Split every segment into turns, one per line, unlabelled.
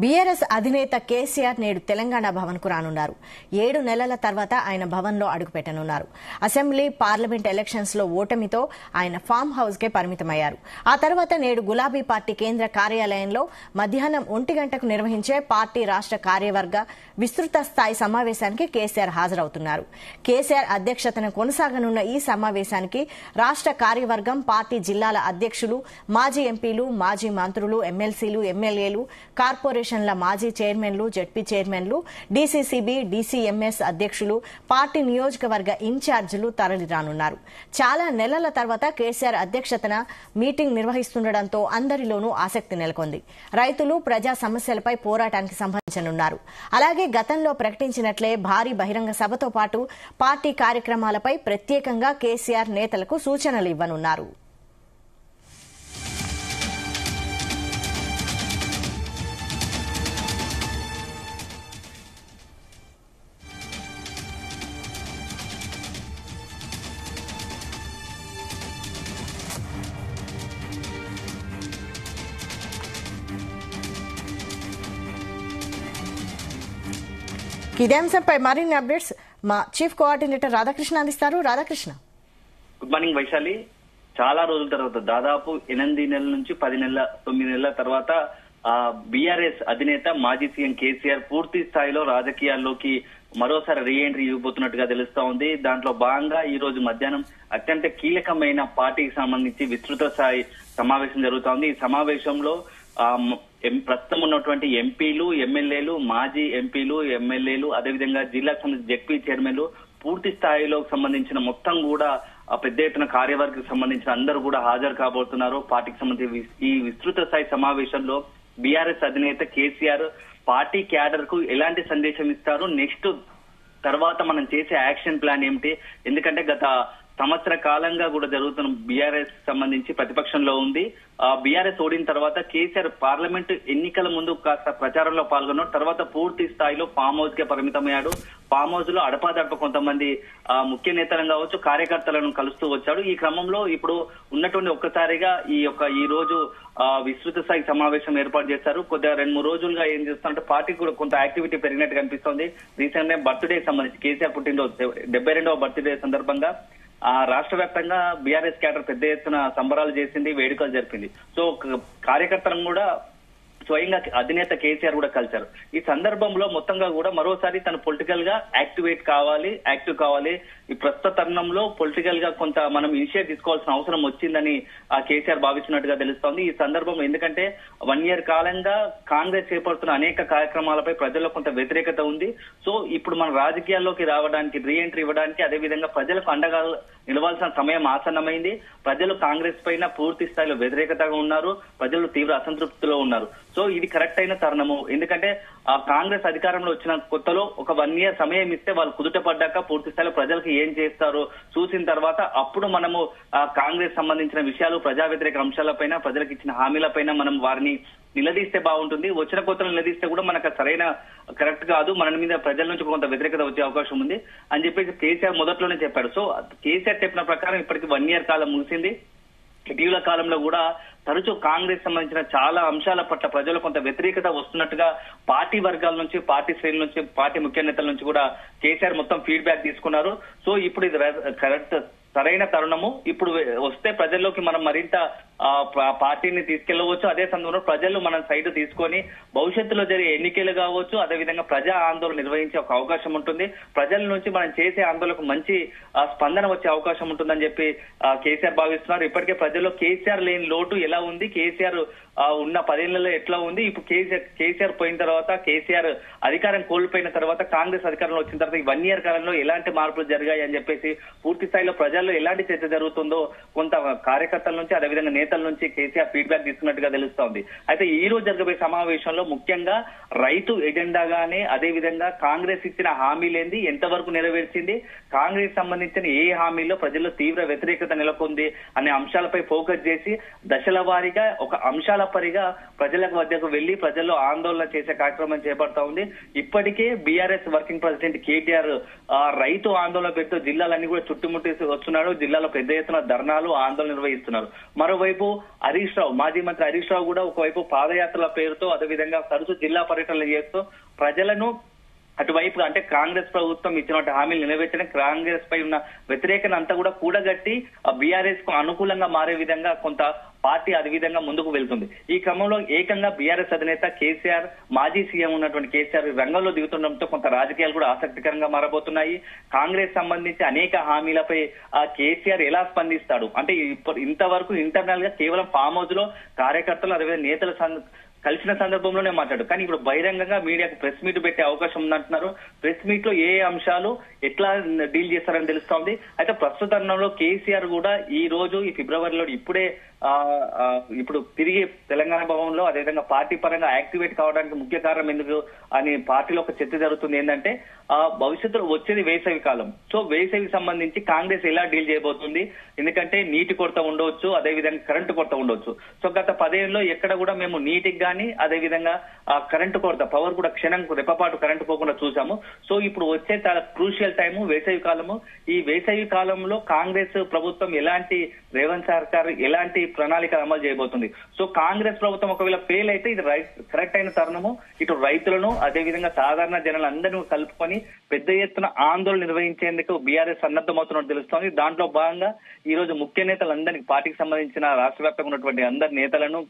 BRS అధినేత కేసీఆర్ నేడు తెలంగాణ భవన్ కు రానున్నారు. 7 నెలల తర్వాత ఆయన భవన్ లో అడుగుపెట్టనున్నారు. అసెంబ్లీ, పార్లమెంట్ ఎలక్షన్స్ లో ఓటమితో ఆయన ఫామ్ హౌస్ కే పరిమితమయ్యారు. ఆ తర్వాత నేడు గులాబీ పార్టీ కేంద్ర కార్యాలయంలో మధ్యాహ్నం 1 గంటకు నిర్వహించే పార్టీ రాష్ట్ర కార్యవర్గ విస్తృత స్థాయి సమావేశానికి కేసీఆర్ హాజరవుతున్నారు. కేసీఆర్ అధ్యక్షతన కొనసాగనున్న ఈ సమావేశానికి రాష్ట్ర కార్యవర్గం, పార్టీ జిల్లాల అధ్యక్షులు, మాజీ ఎంపీలు, మాజీ మంత్రులు, ఎమ్మెల్సీలు, ఎమ్మెల్యేలు, కార్పొరేషన్ల మాజీ చైర్మన్లు, జెడ్పీ చైర్మన్లు, డీసీసీబీ, డీసీఎంఎస్ అధ్యక్షులు, పార్టీ నియోజకవర్గ ఇన్ఛార్జీలు తరలిరానున్నారు. చాలా నెలల తర్వాత కేసీఆర్ అధ్యక్షతన మీటింగ్ నిర్వహిస్తుండటంతో అందరిలోనూ ఆసక్తి నెలకొంది. రైతులు ప్రజా సమస్యలపై పోరాటానికి సంబంధించనున్నారు. అలాగే గతంలో ప్రకటించినట్లే భారీ బహిరంగ సభతో పాటు పార్టీ కార్యక్రమాలపై ప్రత్యేకంగా కేసీఆర్ నేతలకు సూచనలు ఇవ్వనున్నారు. ఇదే అంశంపై మరిన్ని అప్డేట్స్ మా చీఫ్ కోఆర్డినేటర్ రాధాకృష్ణ అందిస్తారు. Radhakrishna,
good morning Vaishali. చాలా రోజుల తర్వాత, దాదాపు 8 నెలల నుంచి 9 నెలల తర్వాత బీఆర్ఎస్ అధినేత మాజీ సీఎం కేసీఆర్ పూర్తి స్థాయిలో రాజకీయాల్లోకి మరోసారి రీ ఎంట్రీ ఇవ్వబోతున్నట్టుగా తెలుస్తా ఉంది. దాంట్లో భాగంగా ఈ రోజు మధ్యాహ్నం అత్యంత కీలకమైన పార్టీకి సంబంధించి విస్తృత స్థాయి సమావేశం జరుగుతా ఉంది. ఈ సమావేశంలో ప్రస్తుతం ఉన్నటువంటి ఎంపీలు, ఎమ్మెల్యేలు, మాజీ ఎంపీలు, ఎమ్మెల్యేలు, అదేవిధంగా జిల్లాకు సంబంధించిన జెడ్పీ చైర్మన్లు, పూర్తి స్థాయిలో సంబంధించిన మొత్తం కూడా పెద్ద ఎత్తున కార్యవర్గకు సంబంధించిన అందరూ కూడా హాజరు కాబోతున్నారు. పార్టీకి సంబంధించి ఈ విస్తృత స్థాయి సమావేశంలో బీఆర్ఎస్ అధినేత కేసీఆర్ పార్టీ క్యాడర్ కు ఎలాంటి సందేశం ఇస్తారు, నెక్స్ట్ తర్వాత మనం చేసే యాక్షన్ ప్లాన్ ఏమిటి, ఎందుకంటే గత సంవత్సర కాలంగా కూడా జరుగుతున్న బీఆర్ఎస్ సంబంధించి ప్రతిపక్షంలో ఉంది. బీఆర్ఎస్ ఓడిన తర్వాత కేసీఆర్ పార్లమెంట్ ఎన్నికల ముందు కాస్త ప్రచారంలో పాల్గొన్నాడు. తర్వాత పూర్తి స్థాయిలో ఫామ్ హౌస్ కే పరిమితమయ్యాడు. ఫామ్ హౌస్ లో అడపాదడప కొంతమంది ముఖ్య నేతలను కావచ్చు, కార్యకర్తలను కలుస్తూ వచ్చాడు. ఈ క్రమంలో ఇప్పుడు ఉన్నటువంటి ఒక్కసారిగా ఈ రోజు విస్తృత స్థాయి సమావేశం ఏర్పాటు చేశారు. కొద్దిగా 2-3 రోజులుగా ఏం చేస్తారంటే పార్టీకి కూడా కొంత యాక్టివిటీ పెరిగినట్టు కనిపిస్తోంది. రీసెంట్ గా బర్త్డే సంబంధించి కేసీఆర్ పుట్టినరోజు 72వ బర్త్డే సందర్భంగా రాష్ట్ర వ్యాప్తంగా బీఆర్ఎస్ క్యాడర్ పెద్ద ఎత్తున సంబరాలు చేసింది, వేడుకలు జరిపింది. సో కార్యకర్తలను కూడా స్వయంగా అధినేత కేసీఆర్ కూడా కలిశారు. ఈ సందర్భంలో మొత్తంగా కూడా మరోసారి తను పొలిటికల్ గా యాక్టివ్ కావాలి. ఈ ప్రస్తుత తరుణంలో పొలిటికల్ గా కొంత మనం ఇనిషియేట్ తీసుకోవాల్సిన అవసరం వచ్చిందని కేసీఆర్ భావించినట్టుగా తెలుస్తోంది. ఈ సందర్భం ఎందుకంటే 1 year కాలంగా కాంగ్రెస్ చేపడుతున్న అనేక కార్యక్రమాలపై ప్రజల్లో కొంత వ్యతిరేకత ఉంది. సో ఇప్పుడు మన రాజకీయాల్లోకి రావడానికి, రీ ఎంట్రీ ఇవ్వడానికి, అదేవిధంగా ప్రజలకు అండగా నిలవాల్సిన సమయం ఆసన్నమైంది. ప్రజలు కాంగ్రెస్ పైన పూర్తి స్థాయిలో వ్యతిరేకతగా ఉన్నారు. ప్రజలు తీవ్ర అసంతృప్తిలో ఉన్నారు. సో ఇది కరెక్ట్ అయిన తరుణము. ఎందుకంటే కాంగ్రెస్ అధికారంలో వచ్చిన కొత్తలో ఒక 1 year సమయం ఇస్తే వాళ్ళు కుదుట పడ్డాక పూర్తి స్థాయిలో ప్రజలకు ఏం చేస్తారో చూసిన తర్వాత అప్పుడు మనము కాంగ్రెస్ సంబంధించిన విషయాలు, ప్రజా వ్యతిరేక అంశాలపైన, ప్రజలకు ఇచ్చిన హామీలపైన మనం వారిని నిలదీస్తే బాగుంటుంది. వచ్చిన కొత్తలు నిలదీస్తే కూడా మనకు సరైన కరెక్ట్ కాదు, మన మీద ప్రజల నుంచి కొంత వ్యతిరేకత వచ్చే అవకాశం ఉంది అని చెప్పేసి కేసీఆర్ మొదట్లోనే చెప్పాడు. సో కేసీఆర్ చెప్పిన ప్రకారం ఇప్పటికి 1 year కాలం ముగిసింది. ఇటీవల కాలంలో కూడా తరచూ కాంగ్రెస్ సంబంధించిన చాలా అంశాల పట్ల ప్రజలు కొంత వ్యతిరేకత వస్తున్నట్టుగా పార్టీ వర్గాల నుంచి, పార్టీ శ్రేణుల నుంచి, పార్టీ ముఖ్య నేతల నుంచి కూడా కేసీఆర్ మొత్తం ఫీడ్బ్యాక్ తీసుకున్నారు. సో ఇప్పుడు ఇది కరెక్ట్ సరైన తరుణము. ఇప్పుడు వస్తే ప్రజల్లోకి మనం మరింత పార్టీని తీసుకెళ్లవచ్చు. అదే సందర్భంలో ప్రజలు మనం సైడ్ తీసుకొని భవిష్యత్తులో జరిగే ఎన్నికలు కావచ్చు, అదేవిధంగా ప్రజా ఆందోళన నిర్వహించే ఒక అవకాశం ఉంటుంది. ప్రజల నుంచి మనం చేసే ఆందోళనకు మంచి స్పందన వచ్చే అవకాశం ఉంటుందని చెప్పి కేసీఆర్ భావిస్తున్నారు. ఇప్పటికే ప్రజల్లో కేసీఆర్ లేని లోటు ఎలా ఉంది, కేసీఆర్ ఉన్న 10 ఏళ్లలో ఎట్లా ఉంది, ఇప్పుడు కేసీఆర్ పోయిన తర్వాత, కేసీఆర్ అధికారం కోల్పోయిన తర్వాత, కాంగ్రెస్ అధికారంలో వచ్చిన తర్వాత ఈ 1 year కాలంలో ఎలాంటి మార్పులు జరిగాయి అని చెప్పేసి పూర్తి స్థాయిలో ప్రజల్లో ఎలాంటి చర్చ జరుగుతుందో కొంత కార్యకర్తల నుంచి, అదేవిధంగా నేతల నుంచి కేసీఆర్ ఫీడ్బ్యాక్ తీసుకున్నట్టుగా తెలుస్తోంది. అయితే ఈ రోజు జరగబోయే సమావేశంలో ముఖ్యంగా రైతు ఎజెండాగానే, అదేవిధంగా కాంగ్రెస్ ఇచ్చిన హామీలేంది, ఎంతవరకు నెరవేర్చింది, కాంగ్రెస్ సంబంధించిన ఏ హామీలో ప్రజల్లో తీవ్ర వ్యతిరేకత నెలకొంది అనే అంశాలపై ఫోకస్ చేసి దశల వారీగా ఒక అంశాల పరిగా ప్రజలకు వద్దకు వెళ్లి ప్రజల్లో ఆందోళన చేసే కార్యక్రమం చేపడతా ఉంది. ఇప్పటికే బీఆర్ఎస్ వర్కింగ్ ప్రెసిడెంట్ కేటీఆర్ రైతు ఆందోళన పేరుతో జిల్లాలన్నీ కూడా చుట్టుముట్టేసి వస్తున్నాడు. జిల్లాలో పెద్ద ఎత్తున ధర్నాలు ఆందోళన నిర్వహిస్తున్నారు. మరోవైపు హరీష్ రావు, మాజీ మంత్రి హరీష్ రావు కూడా ఒకవైపు పాదయాత్రల పేరుతో అదేవిధంగా తరచూ జిల్లా పర్యటనలు చేస్తూ ప్రజలను అటువైపు అంటే కాంగ్రెస్ ప్రభుత్వం ఇచ్చినటువంటి హామీలు నెరవేర్చడం, కాంగ్రెస్ పై ఉన్న వ్యతిరేకత అంతా కూడా కూడగట్టి బీఆర్ఎస్ కు అనుకూలంగా మారే విధంగా కొంత పార్టీ అదే విధంగా ముందుకు వెళ్తుంది. ఈ క్రమంలో ఏకంగా బీఆర్ఎస్ అధినేత కేసీఆర్, మాజీ సీఎం ఉన్నటువంటి కేసీఆర్ రంగంలో దిగుతుండటంతో కొంత రాజకీయాలు కూడా ఆసక్తికరంగా మారబోతున్నాయి. కాంగ్రెస్ సంబంధించి అనేక హామీలపై కేసీఆర్ ఎలా స్పందిస్తాడు అంటే ఇంతవరకు ఇంటర్నల్ గా కేవలం ఫామ్ హౌస్ లో కార్యకర్తలు అదేవిధంగా నేతల కలిసిన సందర్భంలోనే మాట్లాడు. కానీ ఇప్పుడు బహిరంగంగా మీడియాకు ప్రెస్ మీట్ పెట్టే అవకాశం ఉందంటున్నారు. ప్రెస్ మీట్ లో ఏ అంశాలు ఎట్లా డీల్ చేస్తారని తెలుస్తోంది. అయితే ప్రస్తుతంలో కేసీఆర్ కూడా ఈ రోజు ఈ ఫిబ్రవరిలో ఇప్పుడు తిరిగి తెలంగాణ భవన్ లో అదేవిధంగా పార్టీ పరంగా యాక్టివేట్ కావడానికి ముఖ్య కారణం ఎందుకు అని పార్టీలో ఒక చర్చ జరుగుతుంది. ఏంటంటే భవిష్యత్తులో వచ్చేది వేసవి కాలం. సో వేసవికి సంబంధించి కాంగ్రెస్ ఎలా డీల్ చేయబోతుంది, ఎందుకంటే నీటి కొరత ఉండవచ్చు, అదేవిధంగా కరెంటు కొరత ఉండవచ్చు. సో గత 10 ఏళ్ళలో ఎక్కడ కూడా మేము నీటికి కానీ అదేవిధంగా కరెంటు కొరత, పవర్ కూడా క్షణం రెప్పపాటు కరెంటు పోకుండా చూసాము. సో ఇప్పుడు వచ్చే చాలా క్రూషియల్ టైము వేసవి కాలము. ఈ వేసవి కాలంలో కాంగ్రెస్ ప్రభుత్వం ఎలాంటి, రేవంత్ సర్కార్ ఎలాంటి ప్రణాళిక అమలు చేయబోతుంది. సో కాంగ్రెస్ ప్రభుత్వం ఒకవేళ ఫెయిల్ అయితే ఇది కరెక్ట్ అయిన తరుణము. ఇటు రైతులను అదేవిధంగా సాధారణ జనాలందరినీ కలుపుకొని పెద్ద ఎత్తున ఆందోళన నిర్వహించేందుకు బీఆర్ఎస్ సన్నద్ధమవుతున్నట్టు తెలుస్తోంది. దాంట్లో భాగంగా ఈ రోజు ముఖ్య నేతలందరినీ, పార్టీకి సంబంధించిన రాష్ట్ర వ్యాప్తంగా ఉన్నటువంటి అందరి నేతలను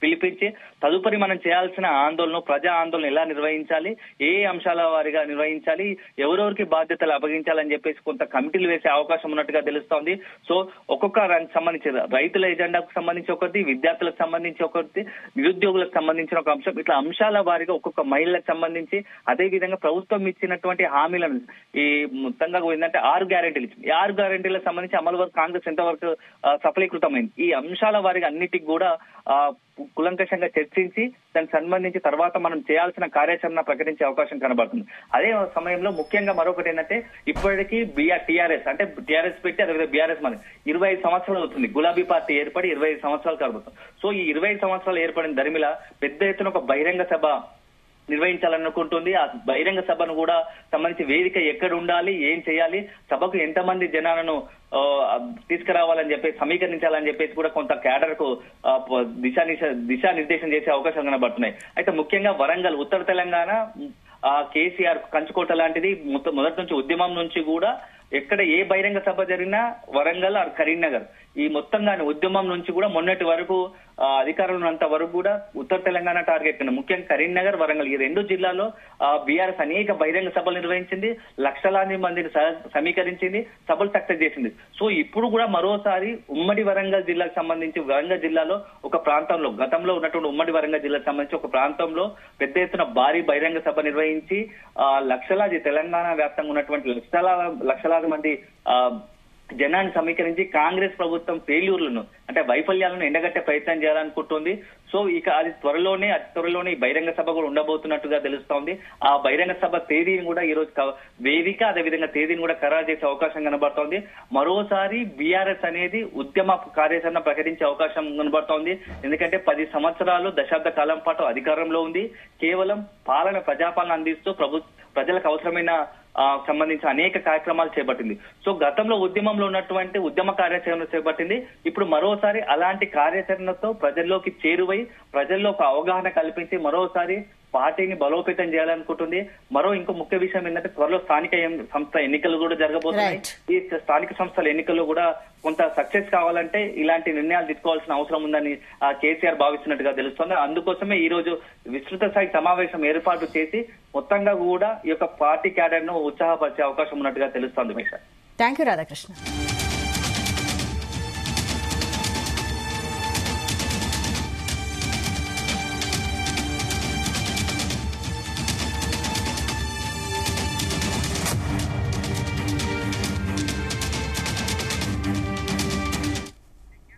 పిలిపించి తదుపరి మనం చేయాల్సిన ఆందోళన, ప్రజా ఆందోళన ఎలా నిర్వహించాలి, ఏ అంశాల వారిగా నిర్వహించాలి, ఎవరెవరికి బాధ్యతలు అప్పగించాలని చెప్పేసి కొంత కమిటీలు వేసే అవకాశం ఉన్నట్టుగా తెలుస్తోంది. సో ఒక్కొక్క సంబంధించి రైతుల ఎజెండాకు సంబంధించి ఒకటి, విద్యార్థులకు సంబంధించి ఒకటి, నిరుద్యోగులకు సంబంధించిన ఒక అంశం, ఇట్లా అంశాల వారిగా ఒక్కొక్క మహిళలకు సంబంధించి అదే విధంగా ప్రభుత్వం ఇచ్చినటువంటి హామీలను ఈ మొత్తంగా ఏంటంటే 6 గ్యారెంటీలు ఇచ్చింది. ఈ 6 గ్యారెంటీలకు సంబంధించి అమలు వరకు కాంగ్రెస్ ఎంతవరకు సఫలీకృతమైంది, ఈ అంశాల వారిగా అన్నిటికీ కూడా కులంకషంగా చర్చించి దానికి సంబంధించి తర్వాత మనం చేయాల్సిన కార్యాచరణ ప్రకటించే అవకాశం కనబడుతుంది. అదే సమయంలో ముఖ్యంగా మరొకటి ఏంటంటే ఇప్పటికీ టీఆర్ఎస్ అంటే టీఆర్ఎస్ పెట్టి అదేవిధంగా బీఆర్ఎస్ మన 25 సంవత్సరాలు అవుతుంది. గులాబీ పార్టీ ఏర్పడి 25 సంవత్సరాలు కలుగుతుంది. సో ఈ 25 సంవత్సరాలు ఏర్పడిన దరిమిలా పెద్ద ఎత్తున ఒక బహిరంగ సభ నిర్వహించాలనుకుంటుంది. ఆ బహిరంగ సభను కూడా సంబంధించి వేదిక ఎక్కడ ఉండాలి, ఏం చేయాలి, సభకు ఎంతమంది జనాలను తీసుకురావాలని చెప్పేసి సమీకరించాలని చెప్పేసి కూడా కొంత క్యాడర్ కు దిశానిర్దేశం చేసే అవకాశాలు కనబడుతున్నాయి. అయితే ముఖ్యంగా వరంగల్, ఉత్తర తెలంగాణ కేసీఆర్ కంచుకోట లాంటిది మొదటి నుంచి ఉద్యమం నుంచి కూడా ఎక్కడ ఏ బహిరంగ సభ జరిగినా వరంగల్ ఆర్ కరీంనగర్ ఈ మొత్తంగా ఉద్యమం నుంచి కూడా మొన్నటి వరకు అధికారంలో ఉన్నంత వరకు కూడా ఉత్తర తెలంగాణ టార్గెట్ ముఖ్యంగా కరీంనగర్, వరంగల్ ఈ 2 జిల్లాల్లో బీఆర్ఎస్ అనేక బహిరంగ సభలు నిర్వహించింది, లక్షలాది మందిని సమీకరించింది, సభలు సక్సెస్ చేసింది. సో ఇప్పుడు కూడా మరోసారి ఉమ్మడి వరంగల్ జిల్లాకు సంబంధించి వరంగల్ జిల్లాలో ఒక ప్రాంతంలో గతంలో ఉన్నటువంటి ఉమ్మడి వరంగల్ జిల్లాకు సంబంధించి ఒక ప్రాంతంలో పెద్ద ఎత్తున భారీ బహిరంగ సభ నిర్వహించి లక్షలాది తెలంగాణ వ్యాప్తంగా ఉన్నటువంటి లక్షలాది మంది జనాన్ని సమీకరించి కాంగ్రెస్ ప్రభుత్వం ఫెయిల్యూర్లను అంటే వైఫల్యాలను ఎండగట్టే ప్రయత్నం చేయాలనుకుంటుంది. సో ఇక అది త్వరలోనే ఈ బహిరంగ సభ కూడా ఉండబోతున్నట్టుగా తెలుస్తోంది. ఆ బహిరంగ సభ తేదీని కూడా ఈ రోజు వేదిక అదేవిధంగా తేదీని కూడా ఖరారు చేసే అవకాశం కనబడుతోంది. మరోసారి బీఆర్ఎస్ అనేది ఉద్యమ కార్యాచరణ ప్రకటించే అవకాశం కనబడుతోంది. ఎందుకంటే 10 సంవత్సరాలు దశాబ్ద కాలం పాటు అధికారంలో ఉంది. కేవలం ప్రజాపాలన అందిస్తూ ప్రజలకు అవసరమైన సంబంధించిన అనేక కార్యక్రమాలు చేపట్టింది. సో గతంలో ఉద్యమంలో ఉన్నటువంటి ఉద్యమ కార్యాచరణ చేపట్టింది. ఇప్పుడు మరోసారి అలాంటి కార్యాచరణతో ప్రజల్లోకి చేరువై ప్రజల్లో ఒక అవగాహన కల్పించి మరోసారి పార్టీని బలోపేతం చేయాలనుకుంటుంది. ఇంకో ముఖ్య విషయం ఏంటంటే త్వరలో స్థానిక సంస్థ ఎన్నికలు కూడా జరగబోతున్నాయి. ఈ స్థానిక సంస్థల ఎన్నికల్లో కూడా కొంత సక్సెస్ కావాలంటే ఇలాంటి నిర్ణయాలు తీసుకోవాల్సిన అవసరం ఉందని కేసీఆర్ భావిస్తున్నట్టుగా తెలుస్తోంది. అందుకోసమే ఈ రోజు విస్తృత స్థాయి సమావేశం ఏర్పాటు చేసి మొత్తంగా కూడా ఈ యొక్క పార్టీ క్యాడర్ ను ఉత్సాహపరిచే అవకాశం ఉన్నట్టుగా తెలుస్తోంది.
Thank you Radhakrishna.